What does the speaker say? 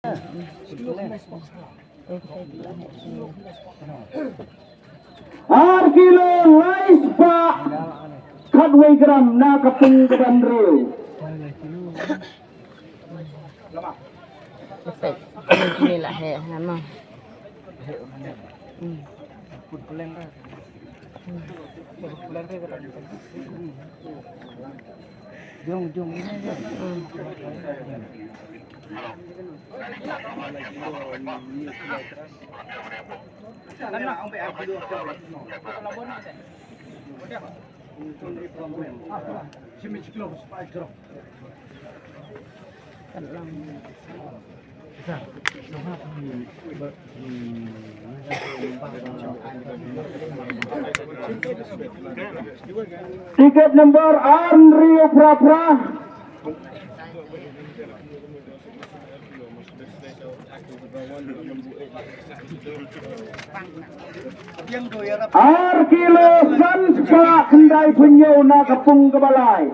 Arkilo lais pak kadway gram na kapung kabandriw. Efek ini lah nama. Jong ini aja. Tiket nomor Andrio Prapra. Arkilo Sansa Kendai Penyu na kapung kebalai.